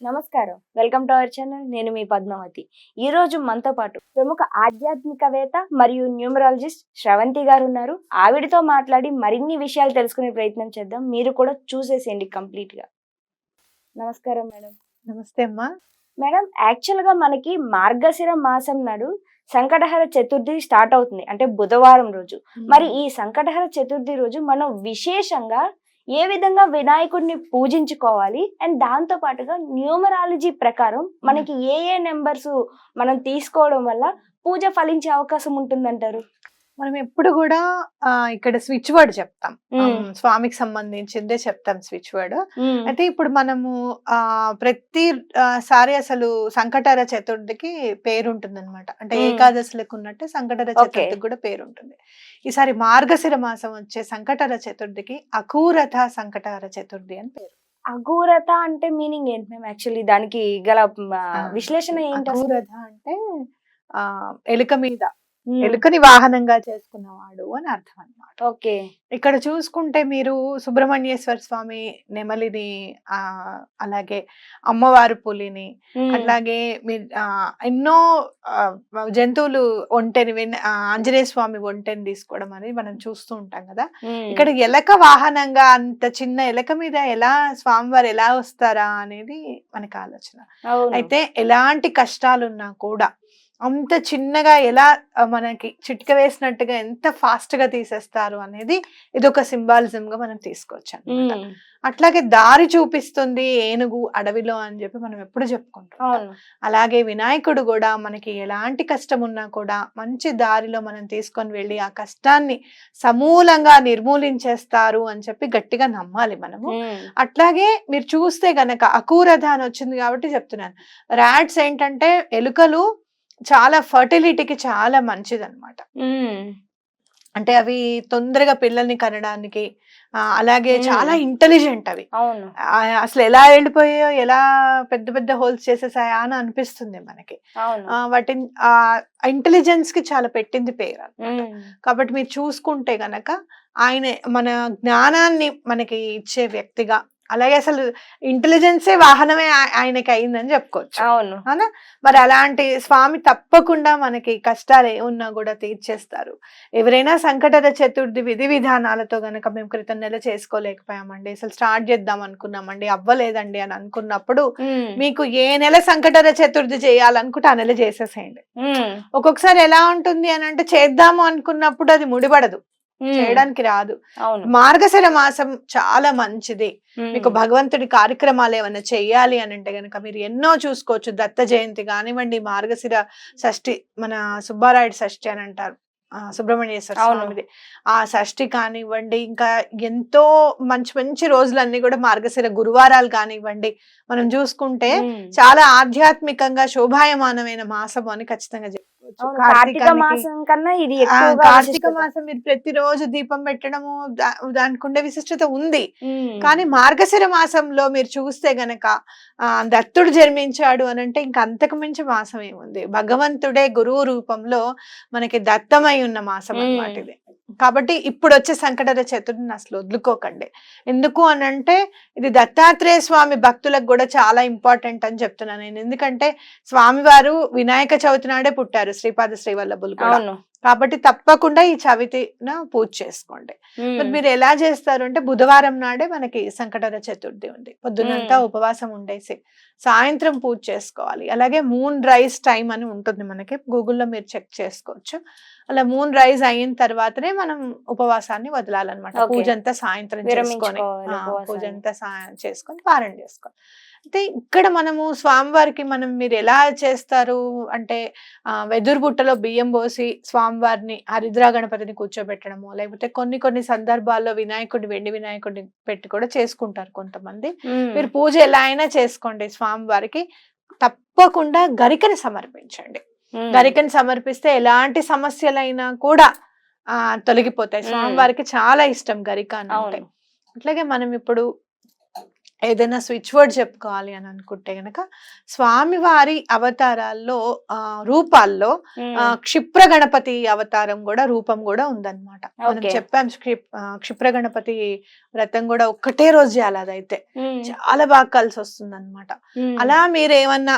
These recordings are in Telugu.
నమస్కారం. Welcome to our channel. నేను మీ పద్మావతి. ఈరోజు మనతో పాటు ప్రముఖ ఆధ్యాత్మికవేత్త మరియు న్యూమరాలజిస్ట్ శ్రవంతి గారు ఉన్నారు. ఆవిడతో మాట్లాడి మరిన్ని విషయాలు తెలుసుకునే ప్రయత్నం చేద్దాం. మీరు కూడా చూసేసేయండి కంప్లీట్‌గా. నమస్కారం మేడం. నమస్తే అమ్మా. మేడం, యాక్చువల్‌గా మనకి మార్గశిర మాసం నాడు సంకటహర చతుర్థి స్టార్ట్ అవుతుంది. అంటే బుధవారం రోజు. మరి ఈ సంకటహర చతుర్థి రోజు మనం విశేషంగా ఏ విధంగా వినాయకుడిని పూజించుకోవాలి అండ్ దాంతో పాటుగా న్యూమరాలజీ ప్రకారం మనకి ఏ నెంబర్స్ మనం తీసుకోవడం వల్ల పూజ ఫలించే అవకాశం ఉంటుందంటారు? మనం ఎప్పుడు కూడా ఇక్కడ స్విచ్ వర్డ్ చెప్తాం. స్వామికి సంబంధించిందే చెప్తాం స్విచ్ వర్డ్. అయితే ఇప్పుడు మనము ప్రతి సారి అసలు సంకటహర చతుర్థికి పేరు ఉంటుంది అనమాట. అంటే ఏకాదశులకు ఉన్నట్టు సంకటహర చతుర్థికి కూడా పేరు ఉంటుంది. ఈసారి మార్గశిర మాసం వచ్చే సంకటహర చతుర్థికి అకూరథ సంకటహర చతుర్థి అని పేరు. అఘోరత అంటే మీనింగ్ ఏంటి మ్యామ్? యాక్చువల్లీ దానికి గల విశ్లేషణ ఏంటి? అకూరథ అంటే ఎలుక మీద ఎలుకని వాహనంగా చేసుకున్నవాడు అని అర్థం అన్నమాట. ఓకే. ఇక్కడ చూసుకుంటే మీరు సుబ్రహ్మణ్యేశ్వర స్వామి నెమలిని, అలాగే అమ్మవారు పులిని, అట్లాగే మీరు ఎన్నో జంతువులు ఒంటెని ఆంజనేయ స్వామి ఒంటెని తీసుకోవడం అనేది మనం చూస్తూ ఉంటాం కదా. ఇక్కడ ఎలక వాహనంగా అంత చిన్న ఎలక మీద ఎలా స్వామివారు ఎలా వస్తారా అనేది మనకి ఆలోచన. అయితే ఎలాంటి కష్టాలున్నా కూడా అంత చిన్నగా ఎలా మనకి చిట్క వేసినట్టుగా ఎంత ఫాస్ట్ గా తీసేస్తారు అనేది ఇది ఒక సింబాలిజం గా మనం తీసుకోవచ్చు అన్నమాట. అట్లాగే దారి చూపిస్తుంది ఏనుగు అడవిలో అని చెప్పి మనం ఎప్పుడు చెప్పుకుంటాం. అలాగే వినాయకుడు కూడా మనకి ఎలాంటి కష్టం ఉన్నా కూడా మంచి దారిలో మనం తీసుకొని వెళ్ళి ఆ కష్టాన్ని సమూలంగా నిర్మూలించేస్తారు అని చెప్పి గట్టిగా నమ్మాలి మనము. అట్లాగే మీరు చూస్తే గనక అకూరథ అని వచ్చింది కాబట్టి చెప్తున్నాను. ర్యాట్స్ ఏంటంటే ఎలుకలు చాలా ఫర్టిలిటీకి చాలా మంచిది అనమాట. అంటే అవి తొందరగా పిల్లల్ని కనడానికి, అలాగే చాలా ఇంటెలిజెంట్ అవి. అసలు ఎలా వెళ్ళిపోయాయో, ఎలా పెద్ద పెద్ద హోల్స్ చేసేసాయా అని అనిపిస్తుంది మనకి. వాటి ఇంటెలిజెన్స్ కి చాలా పెట్టింది పేరు. కాబట్టి మీరు చూసుకుంటే గనక ఆయన మన జ్ఞానాన్ని మనకి ఇచ్చే వ్యక్తిగా, అలాగే అసలు ఇంటెలిజెన్సే వాహనమే ఆయనకి అయిందని చెప్పుకోవచ్చు. అవునా? మరి అలాంటి స్వామి తప్పకుండా మనకి కష్టాలు ఏమున్నా కూడా తీర్చేస్తారు. ఎవరైనా సంకటహర చతుర్థి విధి విధానాలతో గనక మేము క్రితం నెల చేసుకోలేకపోయామండి, అసలు స్టార్ట్ చేద్దాం అనుకున్నామండి, అవ్వలేదండి అని అనుకున్నప్పుడు మీకు ఏ నెల సంకటహర చతుర్థి చేయాలనుకుంటే ఆ నెల చేసేసేయండి. ఒక్కొక్కసారి ఎలా ఉంటుంది అని అంటే చేద్దాము అనుకున్నప్పుడు అది ముడిపడదు, చేయడానికి రాదు. మార్గశిర మాసం చాలా మంచిది. మీకు భగవంతుడి కార్యక్రమాలు ఏమైనా చెయ్యాలి అని అంటే గనక మీరు ఎన్నో చూసుకోవచ్చు. దత్త జయంతి కానివ్వండి, మార్గశిర షష్ఠి, మన సుబ్బారాయుడు షష్ఠి అని అంటారు, సుబ్రహ్మణ్యేశ్వర స్వామిది ఆ షష్ఠి కానివ్వండి, ఇంకా ఎంతో మంచి మంచి రోజులన్నీ కూడా మార్గశిర గురువారాలు కానివ్వండి, మనం చూసుకుంటే చాలా ఆధ్యాత్మికంగా శోభాయమానమైన మాసం అని ఖచ్చితంగా చెప్పుకోవచ్చు. కార్తీక మాసం కన్నా ఇది కార్తీక మాసం మీరు ప్రతిరోజు దీపం పెట్టడము దానికి ఉండే విశిష్టత ఉంది. కానీ మార్గశిర మాసంలో మీరు చూస్తే గనక దత్తుడు జన్మించాడు అని అంటే ఇంకా అంతకు మించి మాసం ఏముంది. భగవంతుడే గురువు రూపంలో మనకి దత్తమై ఉన్న మాసం అన్నమాట ఇది. కాబట్టి ఇప్పుడు వచ్చే సంకటహర చతుర్థిని అసలు వదులుకోకండి. ఎందుకు అని అంటే ఇది దత్తాత్రేయ స్వామి భక్తులకు కూడా చాలా ఇంపార్టెంట్ అని చెప్తున్నాను నేను. ఎందుకంటే స్వామివారు వినాయక చవితి నాడే పుట్టారు, శ్రీపాద శ్రీవల్లభులు కూడా. కాబట్టి తప్పకుండా ఈ చవితిన పూజ చేసుకోండి. మరి మీరు ఎలా చేస్తారు అంటే బుధవారం నాడే మనకి సంకటహర చతుర్థి ఉంది. పొద్దునంతా ఉపవాసం ఉండేసి సాయంత్రం పూజ చేసుకోవాలి. అలాగే మూన్ రైజ్ టైం అని ఉంటుంది మనకి, గూగుల్లో మీరు చెక్ చేసుకోవచ్చు. అలా మూన్ రైజ్ అయిన తర్వాతనే మనం ఉపవాసాన్ని వదలాలన్నమాట. పూజ అంతా సాయంత్రం చేసుకొని పూజ అంతా చేసుకొని పారణ చేసుకోవాలి. అయితే ఇక్కడ మనము స్వామివారికి మీరు ఎలా చేస్తారు అంటే వెదురు బుట్టలో బియ్యం పోసి స్వామివారిని హరిద్రా గణపతిని కూర్చోబెట్టడము, లేకపోతే కొన్ని సందర్భాల్లో వెండి వినాయకుడిని పెట్టి కూడా చేసుకుంటారు కొంతమంది. మీరు పూజ ఎలా అయినా చేసుకోండి. స్వామివారికి తప్పకుండా గరికని సమర్పించండి. గరికని సమర్పిస్తే ఎలాంటి సమస్యలైనా కూడా తొలగిపోతాయి. స్వామివారికి చాలా ఇష్టం గరిక అంటే. అట్లాగే మనం ఇప్పుడు ఏదైనా స్విచ్ వర్డ్ చెప్పుకోవాలి అని అనుకుంటే గనక స్వామివారి అవతారాల్లో రూపాల్లో క్షిప్ర గణపతి అవతారం కూడా రూపం కూడా ఉందన్నమాట. మనం చెప్పాం క్షిప్ర గణపతి వ్రతం కూడా ఒక్కటే రోజు చేయాలి, అదైతే చాలా బాగా కలిసి వస్తుంది అనమాట. అలా మీరు ఏమన్నా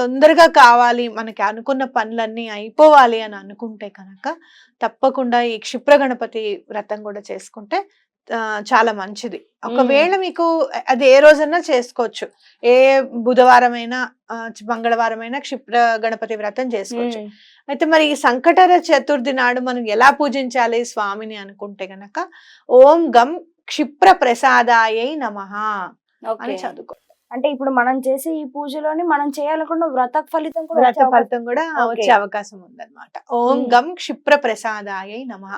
తొందరగా కావాలి, మనకి అనుకున్న పనులన్నీ అయిపోవాలి అని అనుకుంటే కనుక తప్పకుండా ఈ క్షిప్ర గణపతి వ్రతం కూడా చేసుకుంటే చాలా మంచిది. ఒకవేళ మీకు అది ఏ రోజన్నా చేసుకోవచ్చు, ఏ బుధవారం అయినా మంగళవారం అయినా క్షిప్ర గణపతి వ్రతం చేసుకోవచ్చు. అయితే మరి ఈ సంకటహర చతుర్థి నాడు మనం ఎలా పూజించాలి స్వామిని అనుకుంటే గనక ఓం గం క్షిప్ర ప్రసాదాయై నమః అని చదువుకో. అంటే ఇప్పుడు మనం చేసే ఈ పూజలోని మనం చేయాలనుకున్న వ్రత ఫలితం కూడా వచ్చే అవకాశం ఉందన్నమాట. ఓం గం క్షిప్ర ప్రసాదాయై నమః.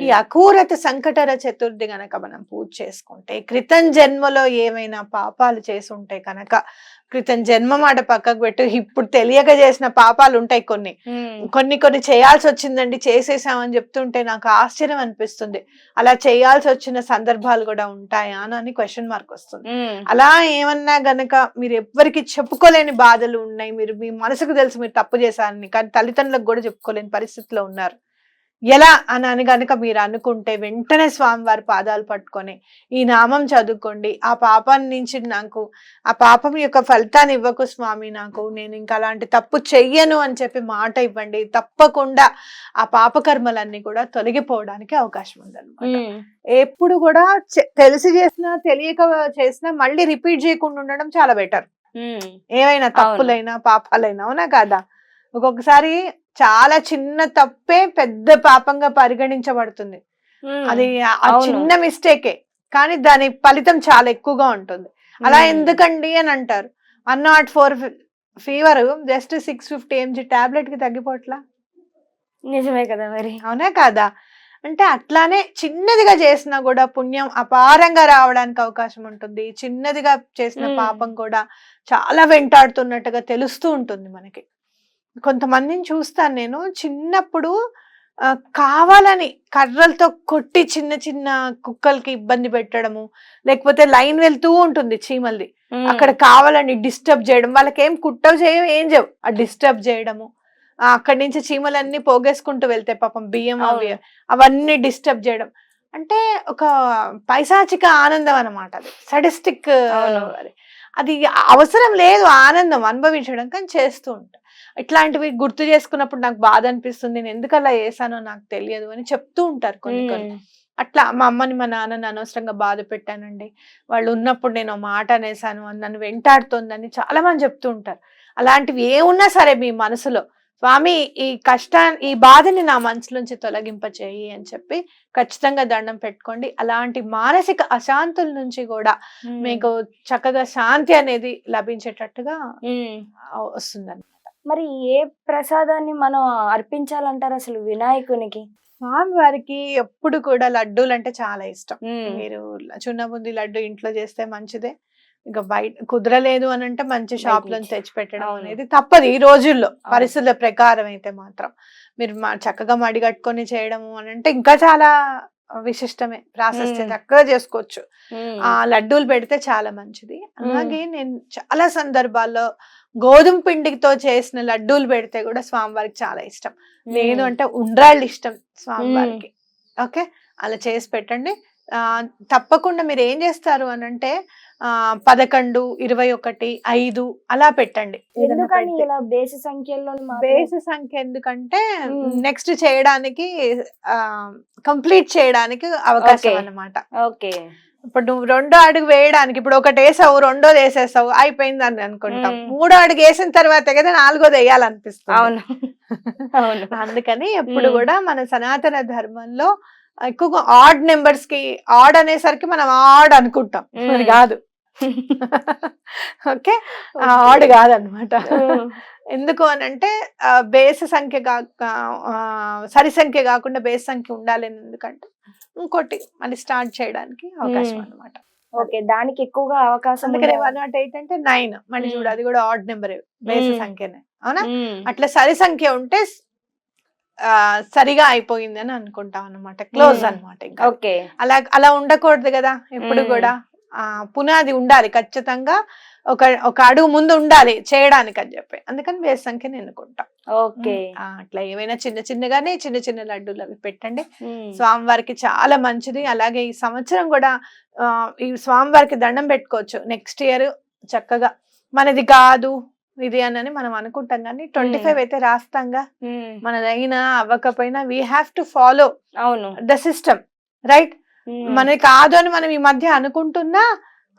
ఈ అకూరత సంకటహర చతుర్థి గనక మనం పూజ చేసుకుంటే, క్రితం జన్మలో ఏమైనా పాపాలు చేసి ఉంటే కనుక, క్రితం జన్మ మాట పక్కకు పెట్టు, ఇప్పుడు తెలియక చేసిన పాపాలు ఉంటాయి కొన్ని చేయాల్సి వచ్చిందండి, చేసేసామని చెప్తుంటే నాకు ఆశ్చర్యం అనిపిస్తుంది. అలా చేయాల్సి వచ్చిన సందర్భాలు కూడా ఉంటాయా అని క్వశ్చన్ మార్క్ వస్తుంది. అలా ఏమన్నా గనక మీరు ఎవ్వరికి చెప్పుకోలేని బాధలు ఉన్నాయి, మీరు మీ మనసుకు తెలుసు మీరు తప్పు చేశారని, కానీ తల్లిదండ్రులకు కూడా చెప్పుకోలేని పరిస్థితిలో ఉన్నారు, ఎలా అని గనుక మీరు అనుకుంటే వెంటనే స్వామివారి పాదాలు పట్టుకొని ఈ నామం చదువుకోండి. ఆ పాపం నుంచి నాకు, ఆ పాపం యొక్క ఫలితాన్ని ఇవ్వకు స్వామి, నాకు నేను ఇంకా అలాంటి తప్పు చెయ్యను అని చెప్పి మాట ఇవ్వండి. తప్పకుండా ఆ పాపకర్మలన్నీ కూడా తొలగిపోవడానికి అవకాశం ఉందన్నమాట. ఎప్పుడు కూడా తెలిసి చేసినా తెలియక చేసినా మళ్ళీ రిపీట్ చేయకుండా ఉండడం చాలా బెటర్. ఏవైనా తప్పులైనా పాపాలైనా, అవునా కాదా? ఒక్కొక్కసారి చాలా చిన్న తప్పే పెద్ద పాపంగా పరిగణించబడుతుంది. అది ఆ చిన్న మిస్టేకే, కానీ దాని ఫలితం చాలా ఎక్కువగా ఉంటుంది. అలా ఎందుకండి అని అంటారు. 104 ఫీవర్ జస్ట్ 650 mg టాబ్లెట్ కి తగ్గిపోట్లా? నిజమే కదా మరి, అవునా కాదా? అంటే అట్లానే చిన్నదిగా చేసినా కూడా పుణ్యం అపారంగా రావడానికి అవకాశం ఉంటుంది. చిన్నదిగా చేసిన పాపం కూడా చాలా వెంటాడుతున్నట్టుగా తెలుస్తూ ఉంటుంది మనకి. కొంతమందిని చూస్తాను నేను, చిన్నప్పుడు కావాలని కర్రలతో కొట్టి చిన్న చిన్న కుక్కలకి ఇబ్బంది పెట్టడము, లేకపోతే లైన్ వెళ్తూ ఉంటుంది చీమల్ది, అక్కడ కావాలని డిస్టర్బ్ చేయడం, వాళ్ళకి ఏం కుట్టవు చేయవు ఏం చేయవు, ఆ డిస్టర్బ్ చేయడము, అక్కడి నుంచి చీమలన్నీ పోగేసుకుంటూ వెళ్తాయి పాపం బియ్యం అవి, అవన్నీ డిస్టర్బ్ చేయడం. అంటే ఒక పైశాచిక ఆనందం అన్నమాట, అది సడిస్టిక్. అది అవసరం లేదు ఆనందం అనుభవించడం, కానీ చేస్తూ ఉంటాం. ఇట్లాంటివి గుర్తు చేసుకున్నప్పుడు నాకు బాధ అనిపిస్తుంది, నేను ఎందుకు అలా చేశానో నాకు తెలియదు అని చెప్తూ ఉంటారు కొన్ని. అట్లా మా అమ్మని మా నాన్నని అనవసరంగా బాధ పెట్టానండి, వాళ్ళు ఉన్నప్పుడు నేను మాట అనేసాను అని నన్ను వెంటాడుతోందని చాలా మంది చెప్తూ ఉంటారు. అలాంటివి ఏమున్నా సరే మీ మనసులో, స్వామి ఈ కష్టాన్ని, ఈ బాధని నా మనసులోంచి తొలగింపచేయి అని చెప్పి ఖచ్చితంగా దండం పెట్టుకోండి. అలాంటి మానసిక అశాంతుల నుంచి కూడా మీకు చక్కగా శాంతి అనేది లభించేటట్టుగా వస్తుందండి. మరి ఏ ప్రసాదాన్ని మనం అర్పించాలంటారు అసలు వినాయకునికి? స్వామివారికి ఎప్పుడు కూడా లడ్డూలు అంటే చాలా ఇష్టం. మీరు చున్నబుంది లడ్డు ఇంట్లో చేస్తే మంచిదే, ఇంకా బయట కుదరలేదు అని అంటే మంచి షాప్ లో తెచ్చి పెట్టడం అనేది తప్పదు ఈ రోజుల్లో. పరిస్థితుల ప్రకారం అయితే మాత్రం మీరు చక్కగా మడిగట్టుకొని చేయడము అని అంటే ఇంకా చాలా విశిష్టమే, ప్రాసెస్ చక్కగా చేసుకోవచ్చు. ఆ లడ్డూలు పెడితే చాలా మంచిది. అలాగే నేను చాలా సందర్భాల్లో గోధుమ పిండితో చేసిన లడ్డూలు పెడితే కూడా స్వామివారికి చాలా ఇష్టం. లేదు అంటే ఉండ్రాళ్ళు ఇష్టం స్వామివారికి. ఓకే, అలా చేసి పెట్టండి. తప్పకుండా మీరు ఏం చేస్తారు అని అంటే 11, 21, 5 అలా పెట్టండి. బేసి సంఖ్యలో బేసి సంఖ్య ఎందుకంటే నెక్స్ట్ చేయడానికి కంప్లీట్ చేయడానికి అవకాశం అన్నమాట. ఓకే, ఇప్పుడు నువ్వు 2వ అడుగు వేయడానికి, ఇప్పుడు ఒకటి వేసావు 2వది వేసేసావు అయిపోయింది అని అనుకుంటాం. 3వ అడుగు వేసిన తర్వాత కదా 4వది వేయాలనిపిస్తుంది. అవును. అందుకని ఎప్పుడు కూడా మన సనాతన ధర్మంలో ఎక్కువగా ఆడ్ నెంబర్స్ కి, ఆడ్ అనేసరికి మనం ఆడ్ అనుకుంటాం, అది కాదు. ఓకే, ఆడ్ కాదనమాట. ఎందుకు అని అంటే బేస్ సంఖ్య సరి సంఖ్య కాకుండా బేస్ సంఖ్య ఉండాలి. ఎందుకంటే ఇంకోటి మళ్ళీ స్టార్ట్ చేయడానికి అవకాశం అన్నమాట. ఓకే, దానికి ఎక్కువగా అవకాశం. అందుకనే 108 అంటే 9 మళ్ళీ చూడు, అది కూడా ఆడ్ నెంబర్, బేస్ సంఖ్యనే. అవునా? అట్లా సరి సంఖ్య ఉంటే సరిగా అయిపోయింది అని అనుకుంటాం అన్నమాట, క్లోజ్ అన్నమాట. ఇంకా అలా ఉండకూడదు కదా ఎప్పుడు కూడా. పునాది ఉండాలి ఖచ్చితంగా, ఒక అడుగు ముందు ఉండాలి చేయడానికి అని చెప్పి, అందుకని వేరు సంఖ్యని ఎన్నుకుంటాం. ఓకే. అట్లా ఏవైనా చిన్న చిన్న లడ్డూలు అవి పెట్టండి, స్వామివారికి చాలా మంచిది. అలాగే ఈ సంవత్సరం కూడా ఈ స్వామివారికి దండం పెట్టుకోవచ్చు. నెక్స్ట్ ఇయర్ చక్కగా మనది కాదు ఇది అని మనం అనుకుంటాం, కానీ 25 అయితే రాస్తాంగా, మనదైనా అవ్వకపోయినా వీ హ్యావ్ టు ఫాలో అవును ద సిస్టమ్, రైట్? మనది కాదు అని మనం ఈ మధ్య అనుకుంటున్నా,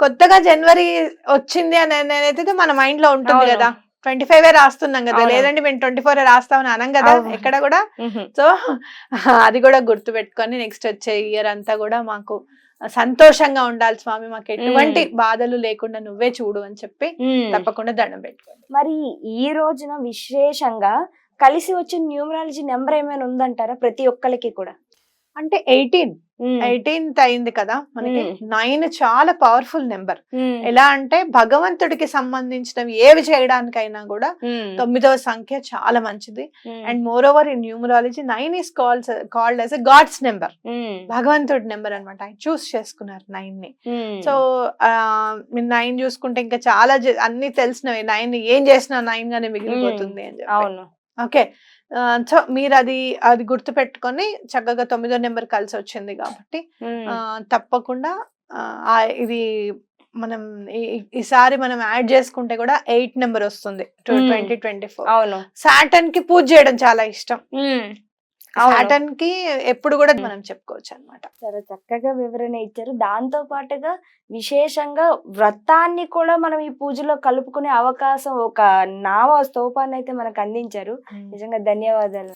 కొత్తగా జనవరి వచ్చింది అని అయితే మన మైండ్ లో ఉంటుంది కదా, 25 రాస్తున్నాం కదా, లేదంటే మేము 24 రాస్తామని అనం కదా ఎక్కడ కూడా. సో అది కూడా గుర్తు పెట్టుకొని నెక్స్ట్ వచ్చే ఇయర్ అంతా కూడా మాకు సంతోషంగా ఉండాలి స్వామి, మాకు ఎటువంటి బాధలు లేకుండా నువ్వే చూడు అని చెప్పి తప్పకుండా దండం పెట్టుకోండి. మరి ఈ రోజున విశేషంగా కలిసి వచ్చిన న్యూమరాలజీ నెంబర్ ఏమైనా ఉందంటారా ప్రతి ఒక్కరికి కూడా? అంటే 18th అయింది కదా మనకి. 9 చాలా పవర్ఫుల్ నెంబర్. ఎలా అంటే భగవంతుడికి సంబంధించినవి ఏవి చేయడానికైనా కూడా 9వ సంఖ్య చాలా మంచిది. And more over in numerology 9 is called as a God's number, భగవంతుడి నెంబర్ అన్నమాట. ఆయన చూస్ చేసుకున్నారు 9 ని. సో మీరు 9 చూసుకుంటే ఇంకా చాలా అన్ని తెలిసినవి, 9 ఏం చేసినా 9 గానే మిగిలిపోతుంది అని చెప్పి. ఓకే, సో మీరు అది గుర్తు పెట్టుకొని చక్కగా 9వ నెంబర్ కలిసి వచ్చింది కాబట్టి తప్పకుండా ఇది మనం ఈసారి మనం యాడ్ చేసుకుంటే కూడా 8 నెంబర్ వస్తుంది 2024. అవును, సాటర్న్ కి పూజ చేయడం చాలా ఇష్టం. సాటర్న్ కి ఎప్పుడు కూడా మనం చెప్పుకోవచ్చు అన్నమాట. చాలా చక్కగా వివరణ ఇచ్చారు. దాంతో పాటుగా విశేషంగా వ్రతాన్ని కూడా మనం ఈ పూజలో కలుపుకునే అవకాశం, ఒక నావ స్తూపాన్ని అయితే మనకు అందించారు. నిజంగా ధన్యవాదాలు.